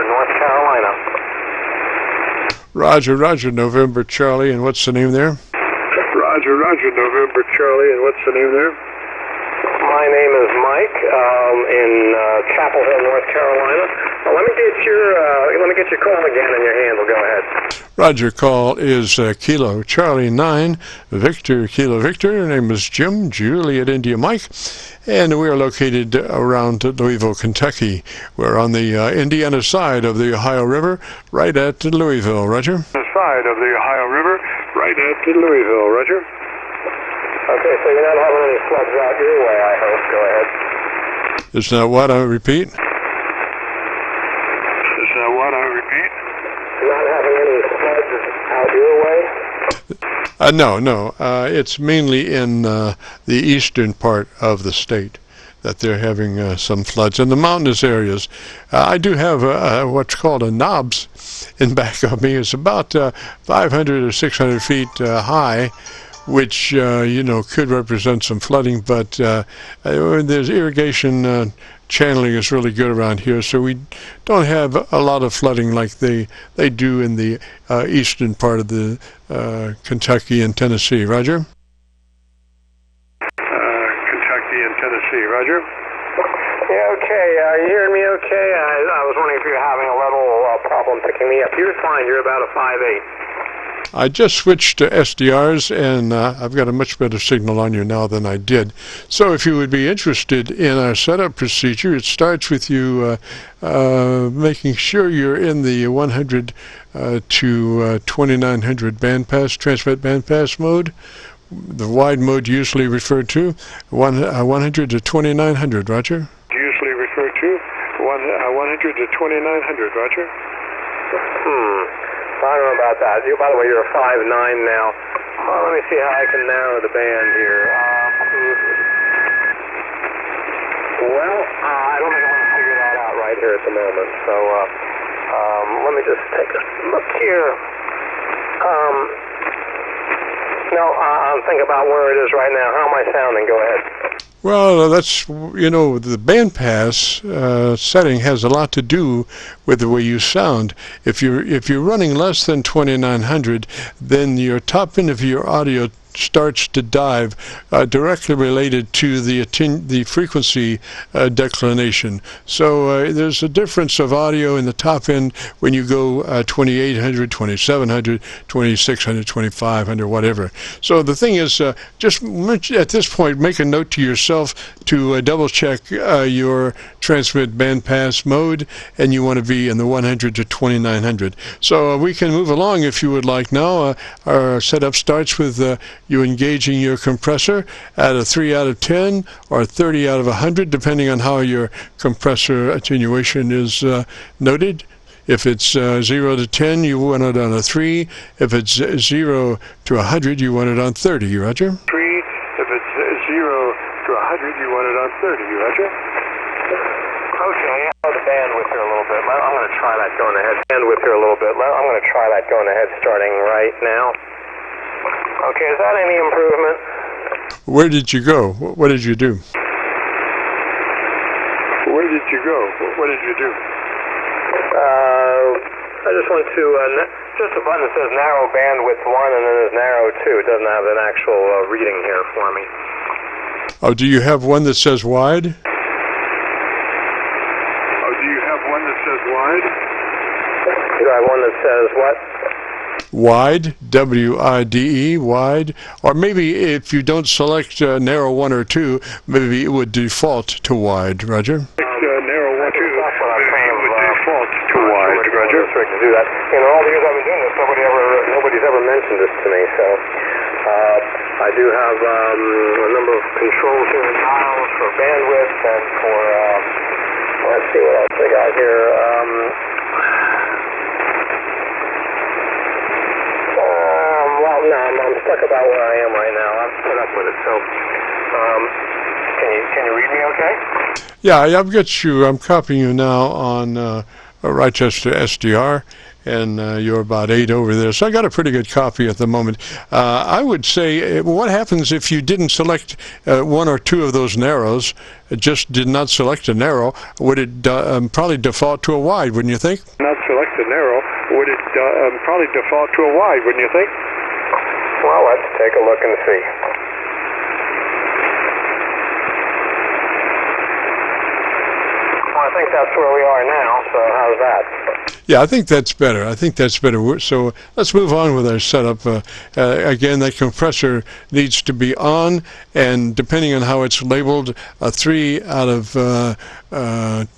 North Carolina. Roger, Roger, November Charlie, and what's the name there? Roger, Roger, November Charlie, and what's the name there? My name is Mike, in Chapel Hill, North Carolina. Let me get your call again and your handle. Go ahead. Roger, call is Kilo Charlie 9, Victor Kilo Victor. Your name is Jim, Juliet India Mike, and we are located around Louisville, Kentucky. We're on the Indiana side of the Ohio River, right at Louisville. Roger. The side of the Ohio River, right at Louisville. Roger. Okay, so you're not having any floods out your way, I hope. Go ahead. It's not what? I repeat. It's not what? I repeat. You're not having any floods out your way? No. It's mainly in the eastern part of the state that they're having some floods in the mountainous areas. I do have what's called a knobs in back of me. It's about 500 or 600 feet high, which could represent some flooding, but there's irrigation channeling is really good around here, so we don't have a lot of flooding like they do in the eastern part of the Kentucky and Tennessee. Roger. Kentucky and Tennessee. Roger. Yeah, okay. You hearing me okay? I was wondering if you're having a little problem picking me up. You're fine. You're about a 5'8". I just switched to SDRs, and I've got a much better signal on you now than I did. So if you would be interested in our setup procedure, it starts with you making sure you're in the 100 to 2900 bandpass, transmit bandpass mode, the wide mode usually referred to, 100 to 2900, Roger. Usually referred to 100 to 2900, Roger. I don't know about that. By the way, you're a 5'9" now. Let me see how I can narrow the band here. Well, I don't think I'm going to figure that out right here at the moment. So let me just take a look here. I'm thinking about where it is right now. How am I sounding? Go ahead. Well, that's, the bandpass setting has a lot to do with the way you sound. If you're running less than 2900, then your top end of your audio starts to dive, directly related to the frequency declination. So there's a difference of audio in the top end when you go 2800, 2700, 2600, 2500, whatever. So the thing is, just at this point, make a note to yourself to double check your transmit bandpass mode, and you want to be in the 100 to 2900. So we can move along if you would like now. Our setup starts with you engaging your compressor at a 3 out of 10 or 30 out of 100, depending on how your compressor attenuation is noted. If it's 0 to 10, you want it on a 3. If it's 0 to 100, you want it on 30. Roger? 3. If it's 0 to 100, you want it on 30. Roger? Okay, the bandwidth here a little bit. I'm going to try that going ahead. Bandwidth here a little bit. I'm going to try that going ahead starting right now. Okay, is that any improvement? Where did you go? What did you do? Where did you go? What did you do? I just went to just a button that says narrow bandwidth 1 and then there's narrow 2. It doesn't have an actual reading here for me. Oh, do you have one that says wide? Oh, do you have one that says wide? Do I have one that says what? Wide, W-I-D-E, wide, or maybe if you don't select narrow 1 or 2, maybe it would default to wide. Roger? Narrow 1 or 2 would default to wide. Roger? To do that. All the years I've been doing this, nobody's ever mentioned this to me. So I do have a number of controls here and dials for bandwidth and for let's see what else I got here. I'm stuck about where I am right now. I'm fed up with it. So, can you read me okay? Yeah, I've got you. I'm copying you now on Rochester SDR, and you're about 8 over there. So I got a pretty good copy at the moment. I would say, what happens if you didn't select one or two of those narrows, just did not select a narrow? Would it probably default to a wide, wouldn't you think? Not select a narrow, would it probably default to a wide, wouldn't you think? Well, let's take a look and see. Well, I think that's where we are now, so how's that? Yeah, I think that's better. I think that's better. So let's move on with our setup. Again, that compressor needs to be on, and depending on how it's labeled, a 3 out of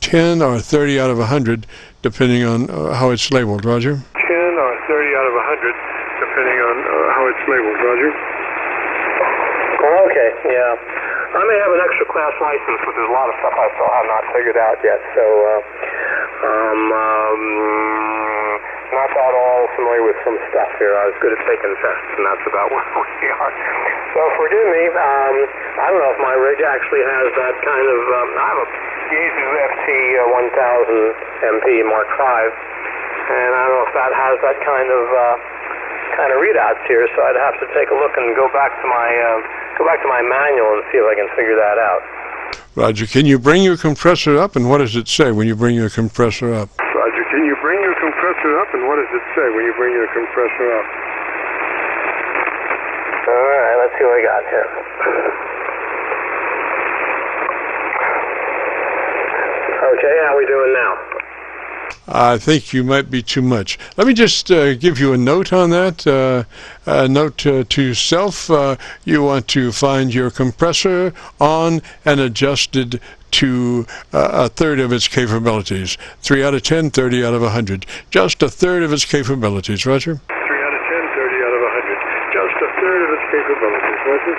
10 or 30 out of 100, depending on how it's labeled. Roger? 10 or 30 out of 100, depending on how it's labeled. Roger? Oh, okay, yeah. I may have an extra class license, but there's a lot of stuff I still have not figured out yet, so not at all familiar with some stuff here. I was good at taking tests, and that's about where we are. So forgive me, I don't know if my rig actually has that kind of, I have a Yaesu FT-1000 MP Mark-5, and I don't know if that has that kind of readouts here, so I'd have to take a look and go back to my manual and see if I can figure that out. Roger, can you bring your compressor up, and what does it say when you bring your compressor up? Roger, can you bring your compressor up, and what does it say when you bring your compressor up? All right, let's see what I got here. Okay, how are we doing now? I think you might be too much. Let me just give you a note on that. A note to self. You want to find your compressor on and adjusted to a third of its capabilities. 3 out of 10, 30 out of 100. Just a third of its capabilities. Roger? 3 out of 10, 30 out of 100. Just a third of its capabilities. Roger?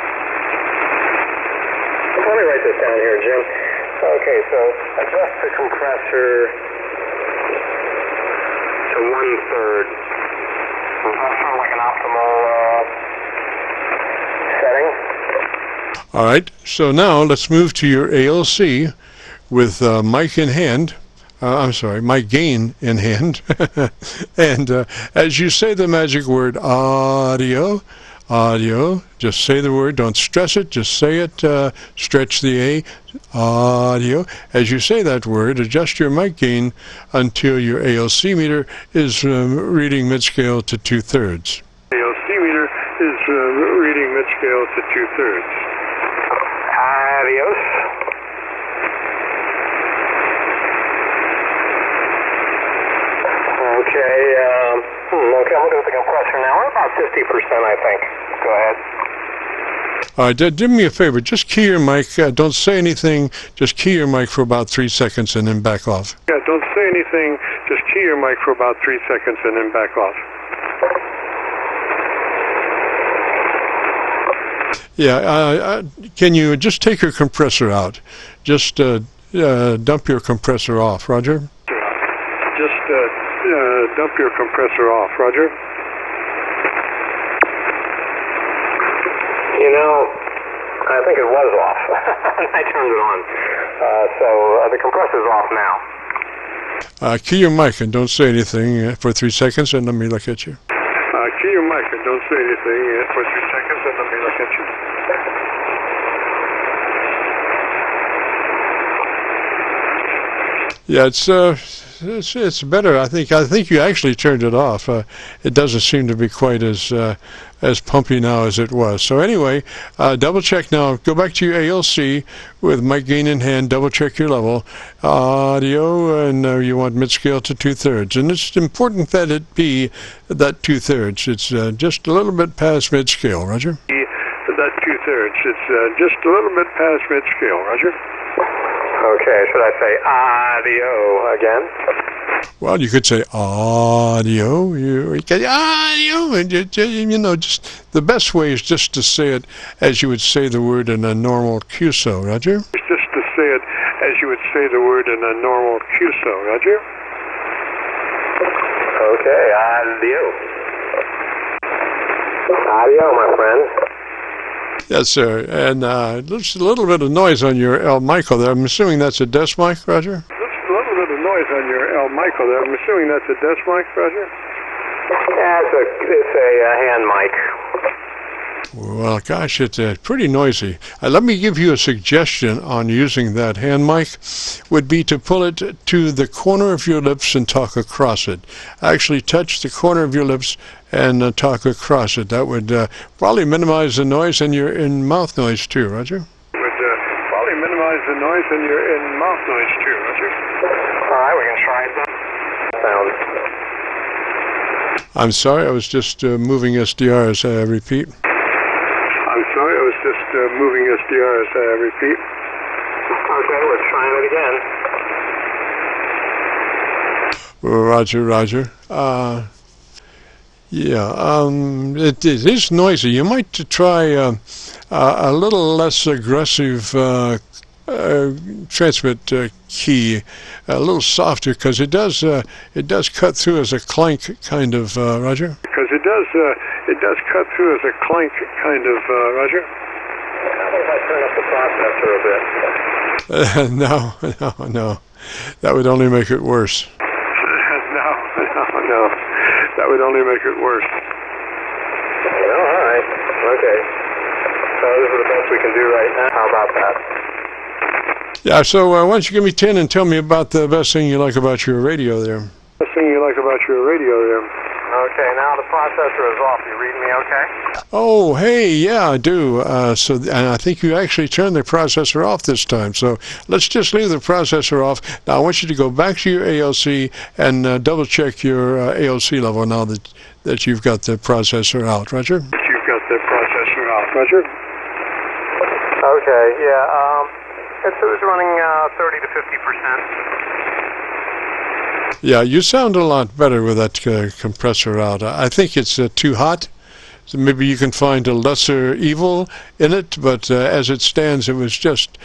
Let me write this down here, Jim. Okay, so adjust the compressor to 1/3. Is that sort of like an optimal setting? All right, so now let's move to your ALC with mic in hand. Mic gain in hand. And as you say the magic word audio, just say the word, don't stress it, just say it, stretch the A, audio. As you say that word, adjust your mic gain until your ALC meter is reading mid-scale to 2/3. ALC meter is reading mid-scale to 2/3. Adios. Okay, okay, I'm looking at the compressor now. We're about 50%, I think. Go ahead. All right, do me a favor. Just key your mic. Don't say anything. Just key your mic for about 3 seconds and then back off. Yeah, don't say anything. Just key your mic for about 3 seconds and then back off. Yeah, can you just take your compressor out? Just dump your compressor off, Roger? Just dump your compressor off, Roger? You know, I think it was off. I turned it on. So the compressor's off now. Key your mic and don't say anything for 3 seconds, and let me look at you. Key your mic and don't say anything for 3 seconds, and let me look at you. Yeah, it's better. I think you actually turned it off. It doesn't seem to be quite as pumpy now as it was. So anyway, double check now. Go back to your ALC with mic gain in hand. Double check your level, audio, and you want mid scale to 2/3. And it's important that it be that 2/3. It's just a little bit past mid scale. Roger. That 2/3. It's just a little bit past mid scale. Roger. Okay, should I say audio again? Well, you could say audio. You can audio, and you know, just the best way is just to say it as you would say the word in a normal Qso, Roger. Just to say it as you would say the word in a normal Qso, Roger. Okay, audio. Audio, my friend. Yes, sir. And just a little bit of noise on your L Michael there. I'm assuming that's a desk mic, Roger? Just a little bit of noise on your Michael, I'm assuming that's a desk mic, Roger? Yeah, it's a hand mic. Well, gosh, it's pretty noisy. Let me give you a suggestion on using that hand mic. Would be to pull it to the corner of your lips and talk across it. Actually touch the corner of your lips and talk across it. That would probably minimize the noise and your in-mouth noise too, Roger. Would probably minimize the noise and your in-mouth noise too, Roger. All right, we can try it. Sound. I'm sorry, I was just moving SDRs. Repeat. I'm sorry, I was just moving SDRs. Repeat. Okay, we're trying it again. Roger, Roger. It is noisy. You might try a little less aggressive transmit key, a little softer, because it does cut through as a clank kind of, Roger. Because it does cut through as a clank kind of, Roger. How about if I turn up the processor a bit? No. That would only make it worse. No. That would only make it worse. Well, all right. Okay. So this is the best we can do right now. How about that? Yeah, so why don't you give me 10 and tell me about the best thing you like about your radio there. Best thing you like about your radio there. Okay, now the processor is off. You read me okay? Oh, hey, yeah, I do. And I think you actually turned the processor off this time. So let's just leave the processor off. Now I want you to go back to your ALC and double check your ALC level now that you've got the processor out, Roger. You've got the processor out, Roger. Okay, yeah. It was running 30 to 50%. Yeah, you sound a lot better with that compressor out. I think it's too hot. So maybe you can find a lesser evil in it, but as it stands, it was just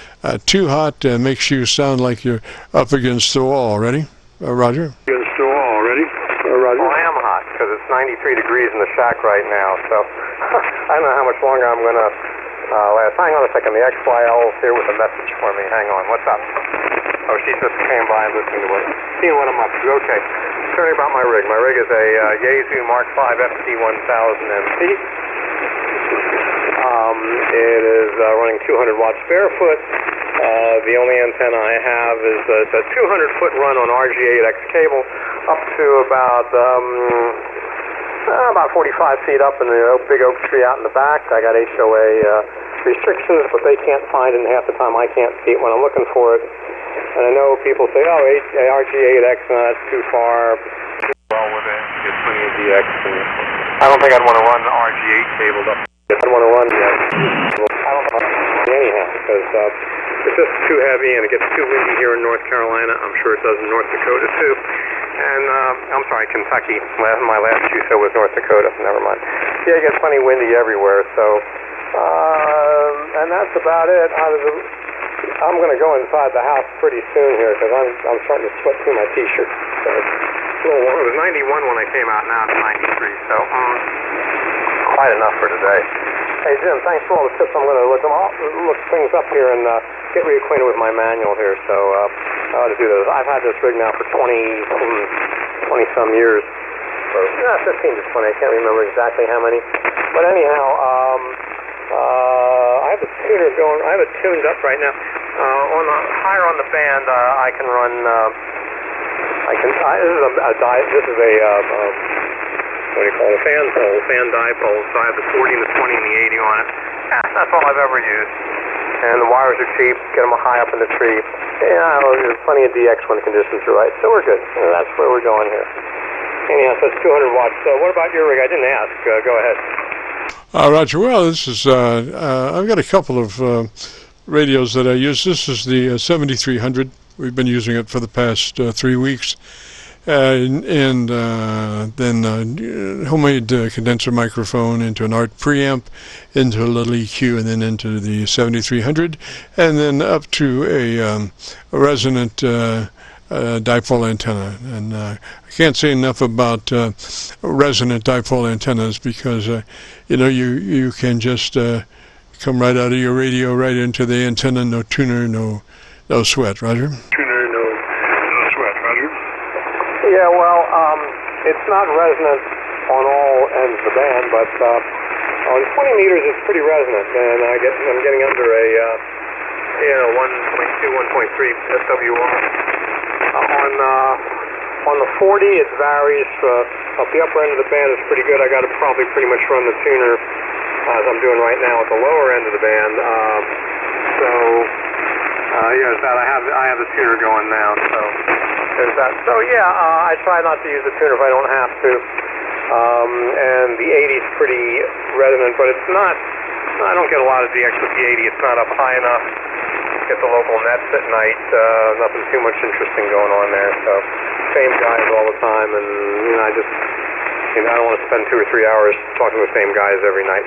too hot. Makes you sound like you're up against the wall. Ready, Roger? Against the wall, ready? Roger? Well, I am hot because it's 93 degrees in the shack right now, so I don't know how much longer I'm going to last. Hang on a second. The XYL's here with a message for me. Hang on. What's up? Oh, she just came by and listening to seeing what I'm up to. Okay. Turning about my rig. My rig is a Yaesu MARK-5 FT-1000 MC. It is running 200 watts barefoot. The only antenna I have is it's a 200-foot run on RG8X cable up to about 45 feet up in the big oak tree out in the back. I got HOA restrictions, but they can't find it, and half the time I can't see it when I'm looking for it. And I know people say, oh, RG8X, no, that's too far. Well, with it, get plenty of DX. And I don't think I'd want to run the RG8 cabled up. I'd want to run the I don't know anyhow, because it's just too heavy and it gets too windy here in North Carolina. I'm sure it does in North Dakota too. And I'm sorry, Kentucky. My last QSO was North Dakota. Never mind. Yeah, it gets plenty windy everywhere. So, and that's about it. I'm going to go inside the house pretty soon here because I'm starting to sweat through my T-shirt. So it's a little warm. It was 91 when I came out. Now it's 93. So quite enough for today. Hey Jim, thanks for all the tips. I'm going to look things up here and get reacquainted with my manual here. So I ought to do those. I've had this rig now for 20 some years. Or 15 to 20. I can't remember exactly how many. But anyhow, I have a tuner going. I have it tuned up right now. Higher on the band, I can run. This is a what do you call it? A fan dipole. So I have the 40 and the 20 and the 80 on it. That's all I've ever used. And the wires are cheap. Get them high up in the tree. Yeah, there's plenty of DX when the conditions are right. So we're good. That's where we're going here. Anyhow, so it's 200 watts. So what about your rig? I didn't ask. Go ahead. Roger, well, this is, I've got a couple of radios that I use. This is the 7300. We've been using it for the past 3 weeks. Then homemade condenser microphone into an ART preamp, into a little EQ, and then into the 7300, and then up to a resonant dipole antenna. And I can't say enough about resonant dipole antennas because you can just come right out of your radio right into the antenna, no tuner, no sweat. Roger? Tuner, no sweat, Roger. Yeah, well, it's not resonant on all ends of the band, but on 20 meters it's pretty resonant, and I'm getting under a 1.2, 1.3 SWR. On the 40 it varies. Up the upper end of the band is pretty good. I got to probably pretty much run the tuner as I'm doing right now at the lower end of the band. There's that. I have the tuner going now, so there's that. So yeah, I try not to use the tuner if I don't have to. And the 80 is pretty resonant, but it's not. I don't get a lot of DX with the 80. It's not up high enough. Get the local nets at night. Nothing too much interesting going on there. So same guys all the time, and I don't want to spend 2 or 3 hours talking to the same guys every night.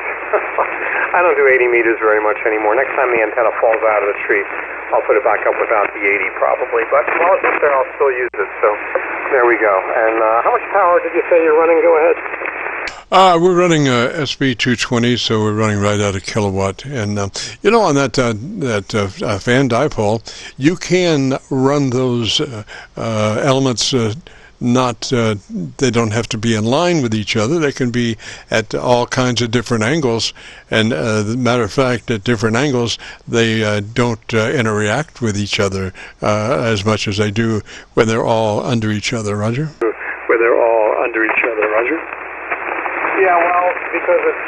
I don't do 80 meters very much anymore. Next time the antenna falls out of the tree, I'll put it back up without the 80 probably. But while it's up there, I'll still use it. So there we go. And how much power did you say you're running? Go ahead. We're running SB220, so we're running right out of kilowatt. And on that fan dipole, you can run those elements. They don't have to be in line with each other. They can be at all kinds of different angles. And as a matter of fact, at different angles, they don't interact with each other as much as they do when they're all under each other. Roger? Where they're all under each other, Roger? Yeah, well, because it's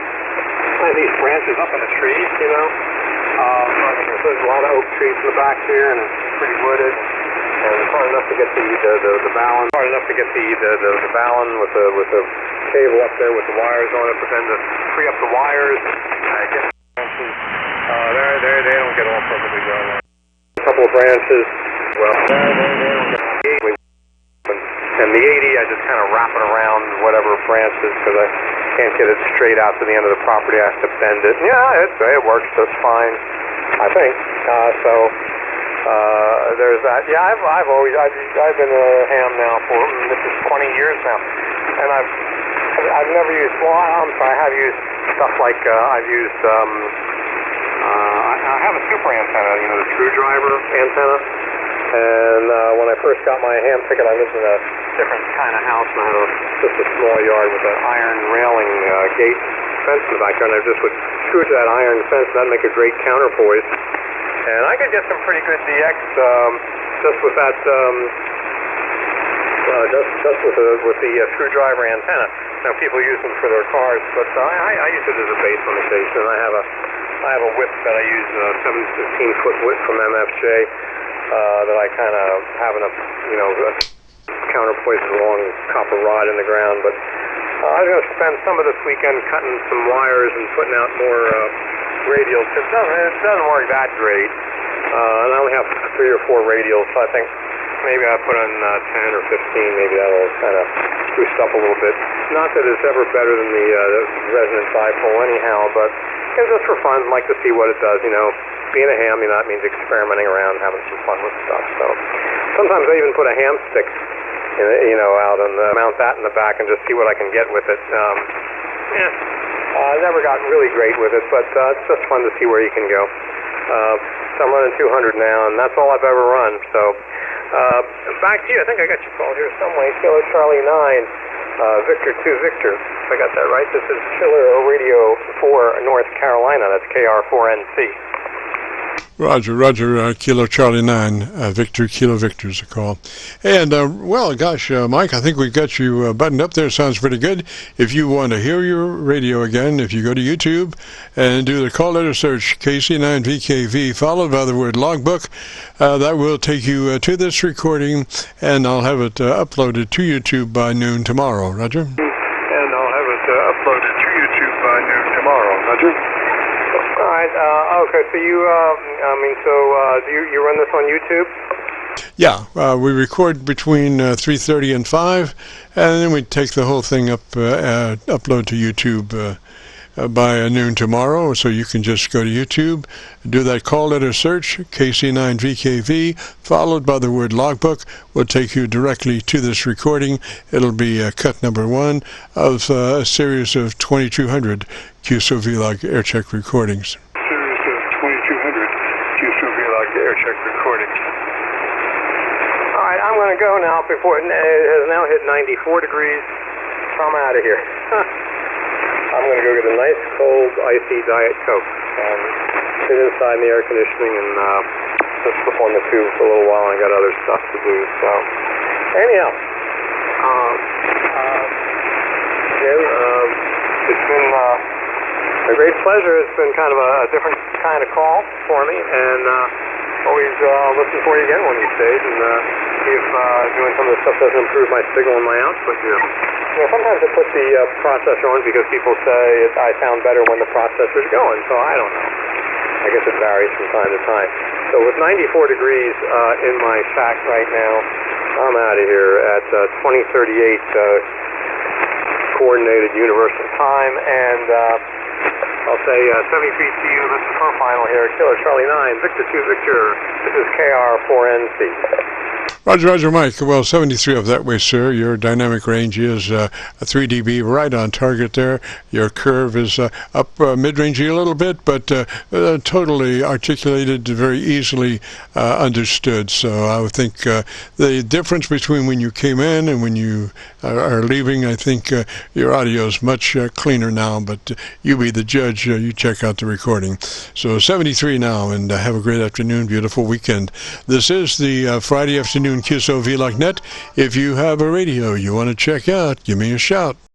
these branches up in the trees, there's a lot of oak trees in the back here, and it's pretty wooded. And it's hard enough to get the balun. Hard enough to get the balun with the cable up there with the wires on it, but then to free up the wires, get branches. They don't get all perfectly well. A couple of branches. Well, they don't get. And the 80, I just kind of wrap it around whatever branches because I can't get it straight out to the end of the property. I have to bend it. Yeah, it works just fine, I think. There's that. Yeah, I've been a ham now for this is 20 years now, and I've never used. Well, I'm sorry, I have used stuff like I've used. I have a super antenna, the screwdriver antenna. And when I first got my ham ticket, I lived in a different kind of house, and I had just a small yard with an iron railing gate fence in the backyard, and I just would screw it to that iron fence, and that'd make a great counterpoise. And I could get some pretty good DX just with that, just with the screwdriver antenna. Now people use them for their cars, but I use it as a base on occasion. And I have a whip that I use, a 7-15-foot whip from MFJ. That I kind of have a counterpoise with a long copper rod in the ground. But I was going to spend some of this weekend cutting some wires and putting out more radials. It doesn't work that great. And I only have 3 or 4 radials, so I think maybe I put on 10 or 15. Maybe that'll kind of boost up a little bit. Not that it's ever better than the resonant dipole anyhow, but just for fun, I like to see what it does, Being a ham, that means experimenting around, having some fun with stuff. So sometimes I even put a ham stick, out and mount that in the back and just see what I can get with it. I never got really great with it, but it's just fun to see where you can go. So I'm running 200 now, and that's all I've ever run. So back to you. I think I got your call here somewhere. Kilo Charlie 9, Victor 2 Victor. If I got that right, this is Killer Radio 4 North Carolina. That's KR4NC. Roger, Kilo Charlie 9, Victor, Kilo Victor's a call. And, Mike, I think we got you buttoned up there. Sounds pretty good. If you want to hear your radio again, if you go to YouTube and do the call letter search, KC9VKV, followed by the word logbook, that will take you to this recording, and I'll have it uploaded to YouTube by noon tomorrow. Roger? And I'll have it uploaded to YouTube by noon tomorrow. Roger? All right. Okay. So you run this on YouTube? Yeah. We record between 3:30 and 5, and then we take the whole thing up, upload to YouTube by noon tomorrow. So you can just go to YouTube, do that call letter search, KC9VKV, followed by the word logbook. Will take you directly to this recording. It'll be cut number 1 of a series of 2,200 Qso-Vlog aircheck recordings. Series of 2,200 Qso-Vlog aircheck recordings. All right, I'm going to go now before it has now hit 94 degrees. I'm out of here. I'm going to go get a nice, cold, icy Diet Coke and sit inside in the air conditioning and just flip on the tube for a little while. I got other stuff to do. So, anyhow, again, it's been a great pleasure. It's been kind of a different kind of call for me, and always listen for you again one of these days, and see if doing some of this stuff doesn't improve my signal and my output here. You know, sometimes I put the processor on because people say I sound better when the processor's going, so I don't know. I guess it varies from time to time. So with 94 degrees in my shack right now, I'm out of here at 2038 coordinated universal time, and I'll say 73 to you. This is Profile here, Killer Charlie 9, Victor 2 Victor. This is KR4NC. Roger, Roger, Mike. Well, 73 of that way, sir. Your dynamic range is 3 dB, right on target there. Your curve is up mid-rangey a little bit, but totally articulated, very easily understood. So I would think the difference between when you came in and when you are leaving, I think your audio is much cleaner now, but you be the judge. You check out the recording. So 73 now, and have a great afternoon, beautiful weekend. This is the Friday afternoon Qso-Vlog net. If you have a radio you want to check out, give me a shout.